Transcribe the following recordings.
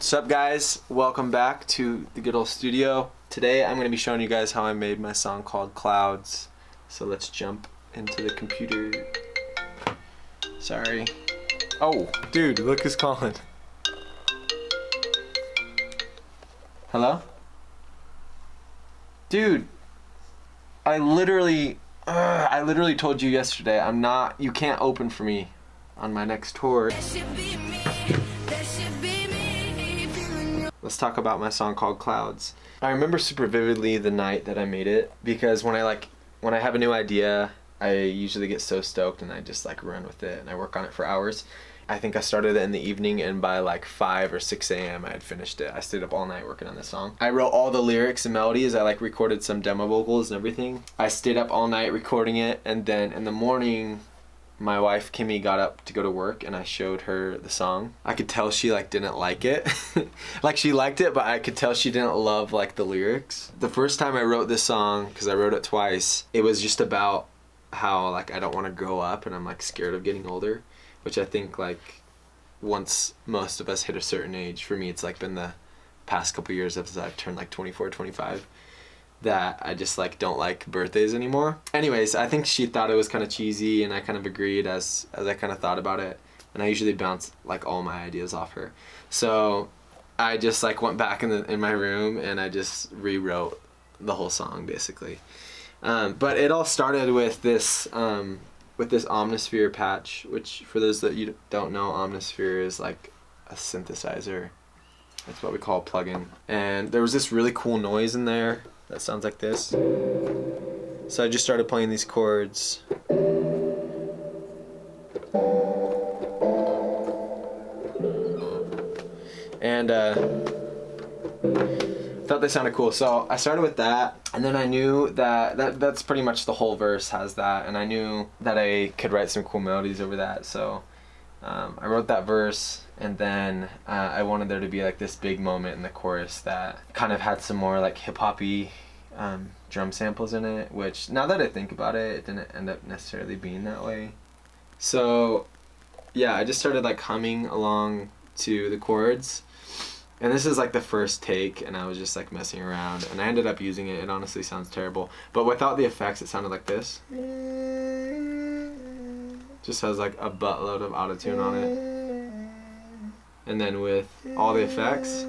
What's up, guys? Welcome back to the good old studio. Today I'm going to be showing you guys how I made my song called Clouds. So let's jump into the computer. Sorry. Oh, dude, look who's calling. Hello? Dude, I literally told you yesterday you can't open for me on my next tour. Let's talk about my song called Clouds. I remember super vividly the night that I made it, because when I have a new idea, I usually get so stoked and I just run with it and I work on it for hours. I think I started it in the evening, and by 5 or 6 a.m. I had finished it. I stayed up all night working on this song. I wrote all the lyrics and melodies. I recorded some demo vocals and everything. I stayed up all night recording it, and then in the morning my wife Kimmy got up to go to work and I showed her the song. I could tell she didn't like it. She liked it, but I could tell she didn't love the lyrics. The first time I wrote this song, because I wrote it twice, it was just about how I don't want to grow up and I'm scared of getting older, which I think once most of us hit a certain age, for me it's been the past couple years as I've turned 24, 25, that I just don't like birthdays anymore. Anyways, I think she thought it was kind of cheesy, and I kind of agreed as I kind of thought about it, and I usually bounce all my ideas off her. So I just went back in my room and I just rewrote the whole song basically. But it all started with this Omnisphere patch, which for those that you don't know, Omnisphere is a synthesizer. That's what we call a plugin. And there was this really cool noise in there that sounds like this. So I just started playing these chords. And thought they sounded cool. So I started with that, and then I knew that's pretty much the whole verse has that, and I knew that I could write some cool melodies over that. So I wrote that verse, and then I wanted there to be this big moment in the chorus that kind of had some more hip-hoppy drum samples in it, which now that I think about it, it didn't end up necessarily being that way. So yeah, I just started humming along to the chords, and this is the first take, and I was just messing around, and I ended up using it. It honestly sounds terrible, but without the effects it sounded like this. Just has a buttload of autotune on it, and then with all the effects,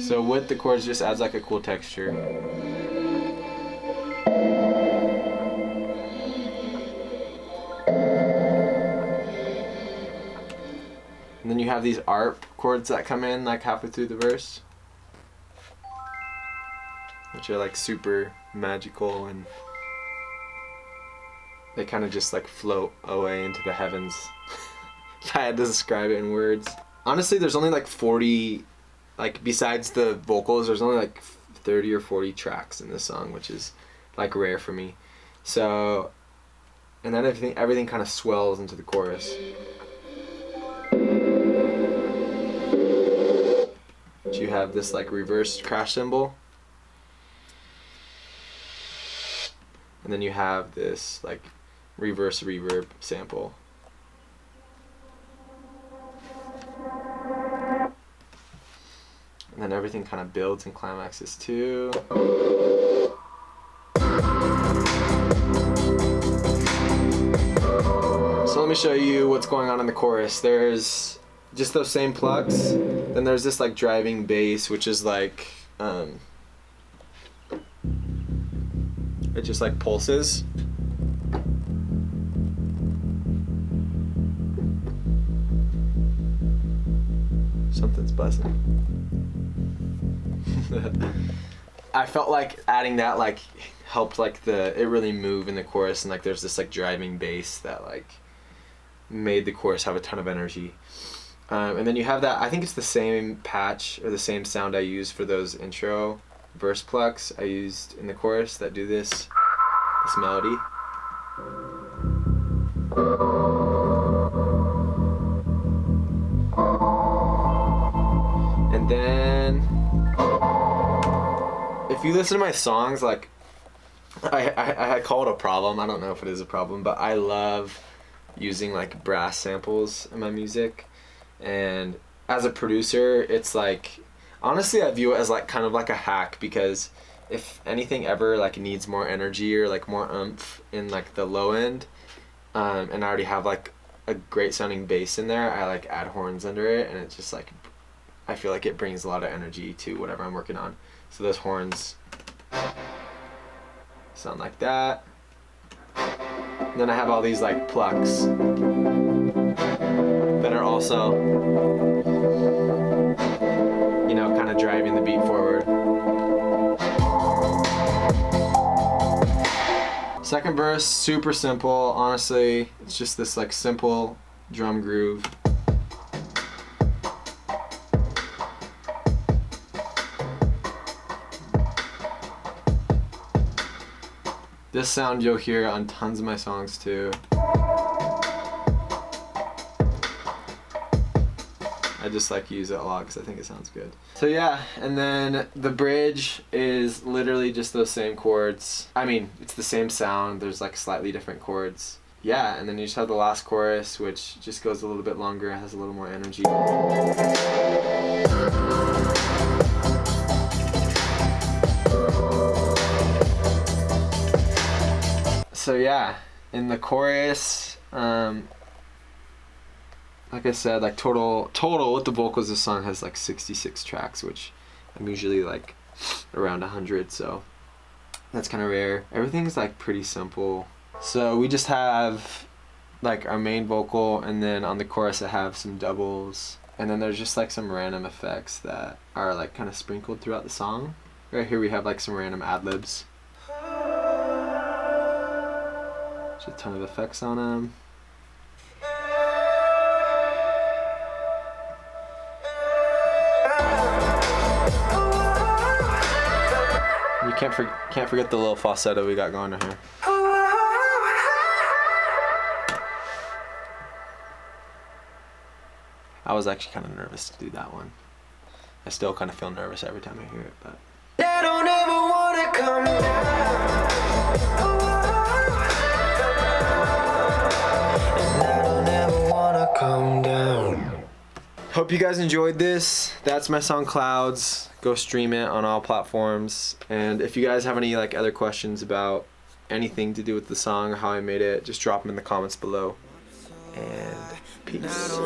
so with the chords just adds a cool texture. And then you have these ARP chords that come in halfway through the verse, which are super magical, and they kind of just float away into the heavens. If I had to describe it in words. Honestly, there's only 40, besides the vocals, there's only 30 or 40 tracks in this song, which is rare for me. So, and then everything kind of swells into the chorus. You have this reversed crash cymbal, and then you have this reverse reverb sample. And then everything kind of builds and climaxes too. So let me show you what's going on in the chorus. There's just those same plugs. Then there's this driving bass, which is it just pulses. Something's buzzing. I felt adding that helped it really move in the chorus, and there's this driving bass that made the chorus have a ton of energy. And then you have that, I think it's the same patch or the same sound I used for those intro verse plucks I used in the chorus that do this melody. And then if you listen to my songs, I call it a problem. I don't know if it is a problem, but I love using like brass samples in my music. And as a producer, it's like, honestly, I view it as like kind of like a hack, because if anything ever like needs more energy or like more oomph in like the low end, and I already have like a great sounding bass in there, I like add horns under it, and it's just like, I feel like it brings a lot of energy to whatever I'm working on. So those horns sound like that. And then I have all these like plucks that are also, you know, kind of driving the beat forward. Second verse, super simple. Honestly, it's just this like simple drum groove. This sound you'll hear on tons of my songs too. I just like use it a lot because I think it sounds good. So yeah, and then the bridge is literally just those same chords. I mean, it's the same sound, there's like slightly different chords. Yeah, and then you just have the last chorus, which just goes a little bit longer, has a little more energy. So yeah, in the chorus, like I said, like total with the vocals, this song has like 66 tracks, which I'm usually like around 100, so that's kind of rare. Everything's like pretty simple. So we just have like our main vocal, and then on the chorus I have some doubles, and then there's just like some random effects that are like kind of sprinkled throughout the song. Right here we have like some random ad-libs. There's a ton of effects on them. You can't forget the little falsetto we got going on here. I was actually kind of nervous to do that one. I still kind of feel nervous every time I hear it, but. I don't ever wanna come down. And I don't ever wanna come down. Hope you guys enjoyed this. That's my song Clouds. Go stream it on all platforms. And if you guys have any like other questions about anything to do with the song or how I made it, just drop them in the comments below. And peace.